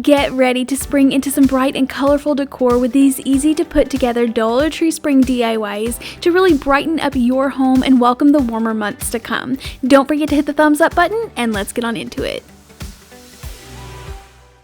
Get ready to spring into some bright and colorful decor with these easy to put together Dollar Tree spring DIYs to really brighten up your home and welcome the warmer months to come. Don't forget to hit the thumbs up button and let's get on into it.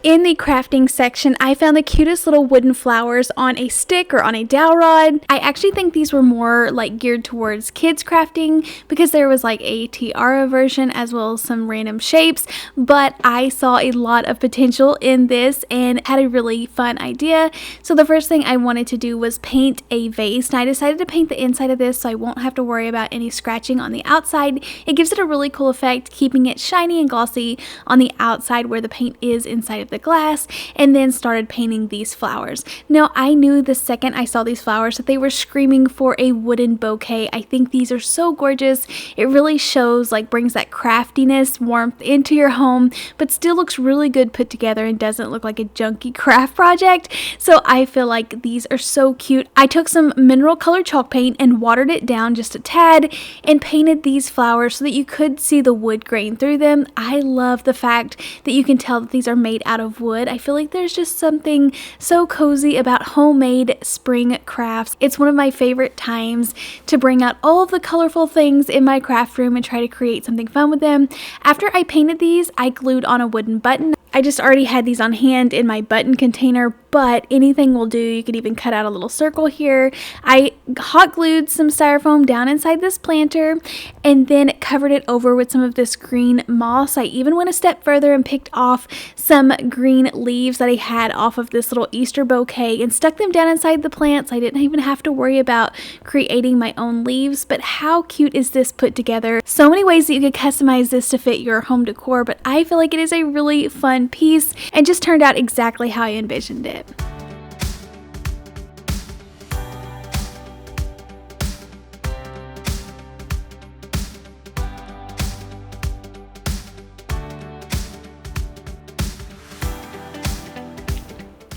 In the crafting section, I found the cutest little wooden flowers on a stick or on a dowel rod. I actually think these were more like geared towards kids crafting because there was like a tiara version as well as some random shapes, but I saw a lot of potential in this and had a really fun idea. So the first thing I wanted to do was paint a vase, and I decided to paint the inside of this so I won't have to worry about any scratching on the outside. It gives it a really cool effect, keeping it shiny and glossy on the outside where the paint is inside of the glass, and then started painting these flowers. Now, I knew the second I saw these flowers that they were screaming for a wooden bouquet. I think these are so gorgeous. It really shows, like, brings that craftiness, warmth into your home, but still looks really good put together and doesn't look like a junky craft project. So I feel like these are so cute. I took some mineral color chalk paint and watered it down just a tad and painted these flowers so that you could see the wood grain through them. I love the fact that you can tell that these are made out of wood. I feel like there's just something so cozy about homemade spring crafts. It's one of my favorite times to bring out all of the colorful things in my craft room and try to create something fun with them. After I painted these, I glued on a wooden button. I just already had these on hand in my button container, but anything will do. You could even cut out a little circle here. I hot glued some styrofoam down inside this planter and then covered it over with some of this green moss. I even went a step further and picked off some green leaves that I had off of this little Easter bouquet and stuck them down inside the plants. I didn't even have to worry about creating my own leaves, but how cute is this put together? So many ways that you could customize this to fit your home decor, but I feel like it is a really fun piece and just turned out exactly how I envisioned it.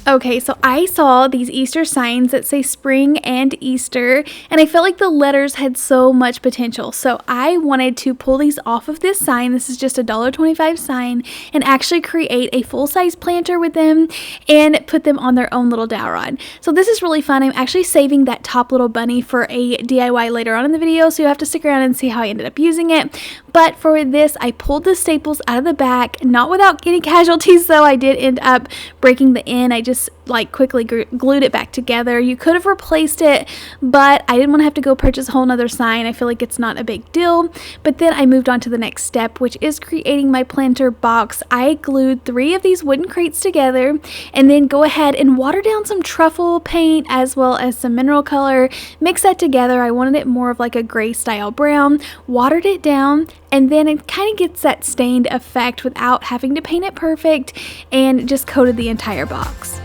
Okay, so I saw these Easter signs that say spring and Easter, and I felt like the letters had so much potential. So I wanted to pull these off of this sign. This is just a $1.25 sign, and actually create a full-size planter with them and put them on their own little dowel rod. So this is really fun. I'm actually saving that top little bunny for a DIY later on in the video, so you'll have to stick around and see how I ended up using it. But for this, I pulled the staples out of the back, not without any casualties, though. I did end up breaking the end. I just like quickly glued it back together. You could have replaced it, but I didn't want to have to go purchase a whole nother sign. I feel like it's not a big deal. But then I moved on to the next step, which is creating my planter box. I glued 3 of these wooden crates together and then go ahead and water down some truffle paint as well as some mineral color. Mix that together. I wanted it more of like a gray style brown. Watered it down, and then it kind of gets that stained effect without having to paint it perfect, and just coated the entire box.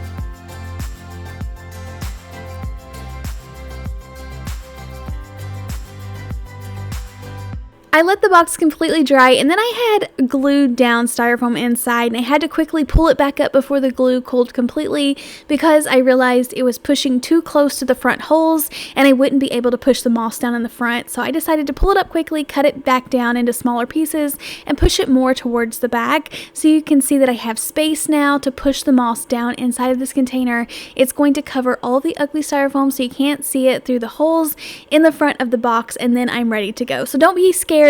I let the box completely dry, and then I had glued down styrofoam inside, and I had to quickly pull it back up before the glue cooled completely because I realized it was pushing too close to the front holes and I wouldn't be able to push the moss down in the front. So I decided to pull it up quickly, cut it back down into smaller pieces, and push it more towards the back. So you can see that I have space now to push the moss down inside of this container. It's going to cover all the ugly styrofoam so you can't see it through the holes in the front of the box, and then I'm ready to go. So don't be scared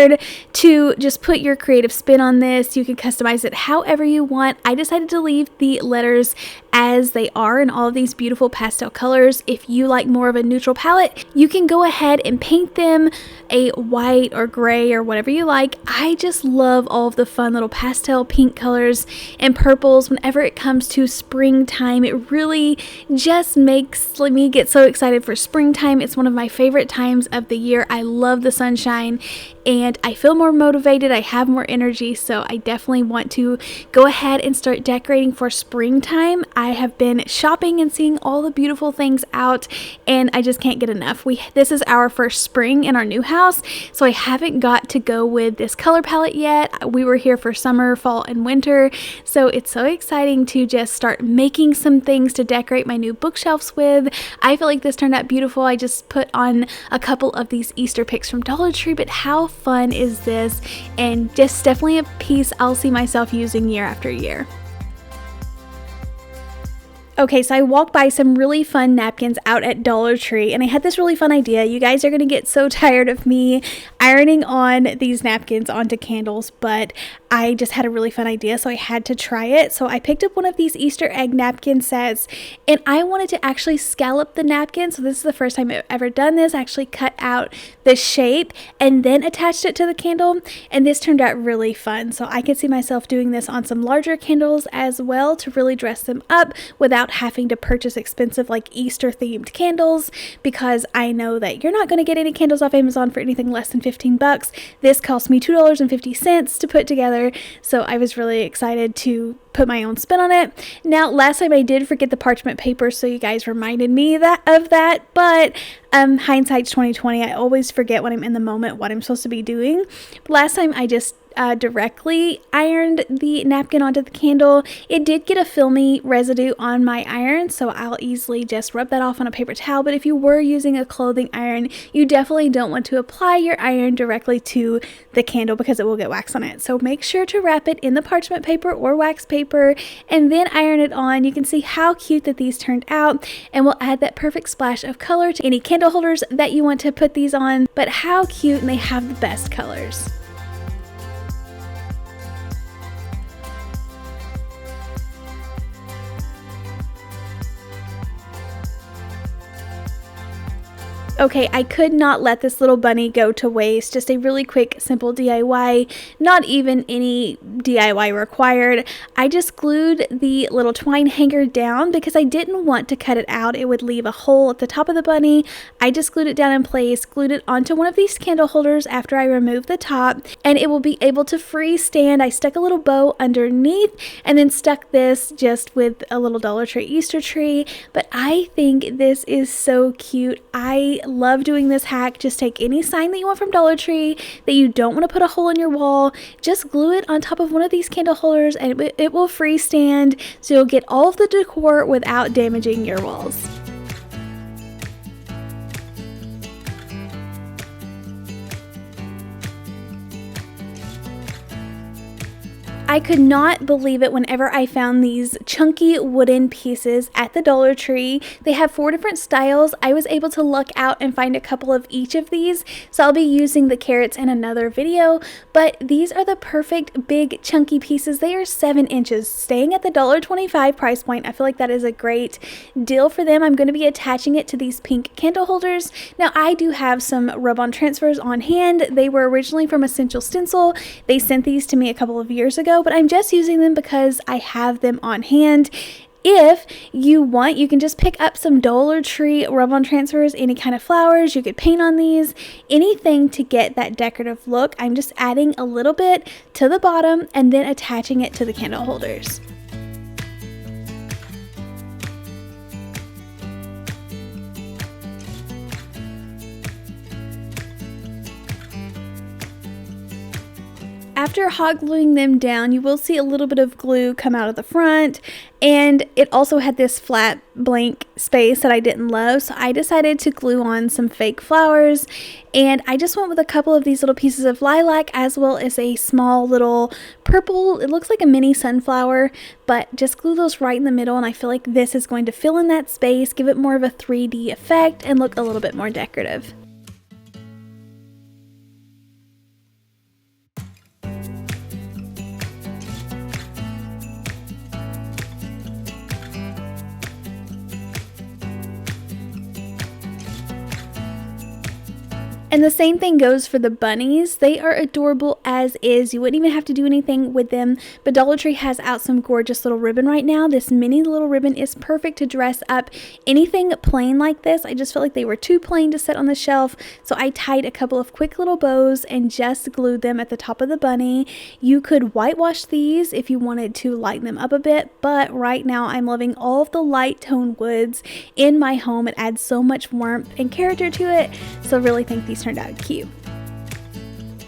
to just put your creative spin on this. You can customize it however you want. I decided to leave the letters as they are in all of these beautiful pastel colors. If you like more of a neutral palette, you can go ahead and paint them a white or gray or whatever you like. I just love all of the fun little pastel pink colors and purples whenever it comes to springtime. It really just makes me get so excited for springtime. It's one of my favorite times of the year. I love the sunshine and I feel more motivated. I have more energy, so I definitely want to go ahead and start decorating for springtime. I have been shopping and seeing all the beautiful things out, and I just can't get enough. This is our first spring in our new house, so I haven't got to go with this color palette yet. We were here for summer, fall, and winter, so it's so exciting to just start making some things to decorate my new bookshelves with. I feel like this turned out beautiful. I just put on a couple of these Easter picks from Dollar Tree, but how fun is this? And just definitely a piece I'll see myself using year after year. Okay, so I walked by some really fun napkins out at Dollar Tree, and I had this really fun idea. You guys are going to get so tired of me ironing on these napkins onto candles, but I just had a really fun idea, so I had to try it. So I picked up one of these Easter egg napkin sets, and I wanted to actually scallop the napkin. So this is the first time I've ever done this. I actually cut out the shape and then attached it to the candle, and this turned out really fun. So I could see myself doing this on some larger candles as well to really dress them up without having to purchase expensive like Easter themed candles, because I know that you're not going to get any candles off Amazon for anything less than 15 bucks. This cost me $2.50 to put together, so I was really excited to put my own spin on it. Now, last time I did forget the parchment paper, so you guys reminded me of that, but hindsight's 2020. I always forget when I'm in the moment what I'm supposed to be doing. Last time I just directly ironed the napkin onto the candle. It did get a filmy residue on my iron, so I'll easily just rub that off on a paper towel. But if you were using a clothing iron, you definitely don't want to apply your iron directly to the candle because it will get wax on it. So make sure to wrap it in the parchment paper or wax paper and then iron it on. You can see how cute that these turned out, and we'll add that perfect splash of color to any candle holders that you want to put these on. But how cute, and they have the best colors. Okay, I could not let this little bunny go to waste. Just a really quick, simple DIY, not even any DIY required. I just glued the little twine hanger down because I didn't want to cut it out. It would leave a hole at the top of the bunny. I just glued it down in place, glued it onto one of these candle holders after I removed the top, and it will be able to freestand. I stuck a little bow underneath and then stuck this just with a little Dollar Tree Easter tree. But I think this is so cute. I love doing this hack. Just take any sign that you want from Dollar Tree that you don't want to put a hole in your wall, just glue it on top of one of these candle holders and it will freestand, so you'll get all of the decor without damaging your walls. I could not believe it whenever I found these chunky wooden pieces at the Dollar Tree. They have 4 different styles. I was able to look out and find a couple of each of these, so I'll be using the carrots in another video, but these are the perfect big chunky pieces. They are 7 inches, staying at the $1.25 price point. I feel like that is a great deal for them. I'm going to be attaching it to these pink candle holders. Now, I do have some rub-on transfers on hand. They were originally from Essential Stencil. They sent these to me a couple of years ago, but I'm just using them because I have them on hand. If you want, you can just pick up some Dollar Tree rub-on transfers, any kind of flowers. You could paint on these, anything to get that decorative look. I'm just adding a little bit to the bottom and then attaching it to the candle holders. After hot gluing them down, you will see a little bit of glue come out of the front, and it also had this flat blank space that I didn't love, so I decided to glue on some fake flowers, and I just went with a couple of these little pieces of lilac as well as a small little purple, it looks like a mini sunflower, but just glue those right in the middle, and I feel like this is going to fill in that space, give it more of a 3D effect, and look a little bit more decorative. And the same thing goes for the bunnies. They are adorable as is. You wouldn't even have to do anything with them. But Dollar Tree has out some gorgeous little ribbon right now. This mini little ribbon is perfect to dress up anything plain like this. I just felt like they were too plain to sit on the shelf. So I tied a couple of quick little bows and just glued them at the top of the bunny. You could whitewash these if you wanted to lighten them up a bit. But right now I'm loving all of the light tone woods in my home. It adds so much warmth and character to it. So I really think these turned out cute.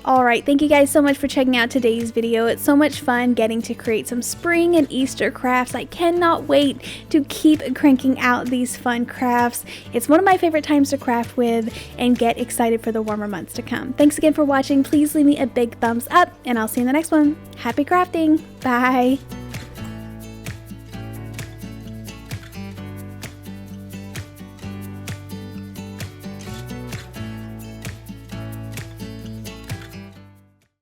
Alright, thank you guys so much for checking out today's video. It's so much fun getting to create some spring and Easter crafts. I cannot wait to keep cranking out these fun crafts. It's one of my favorite times to craft with and get excited for the warmer months to come. Thanks again for watching. Please leave me a big thumbs up and I'll see you in the next one. Happy crafting! Bye!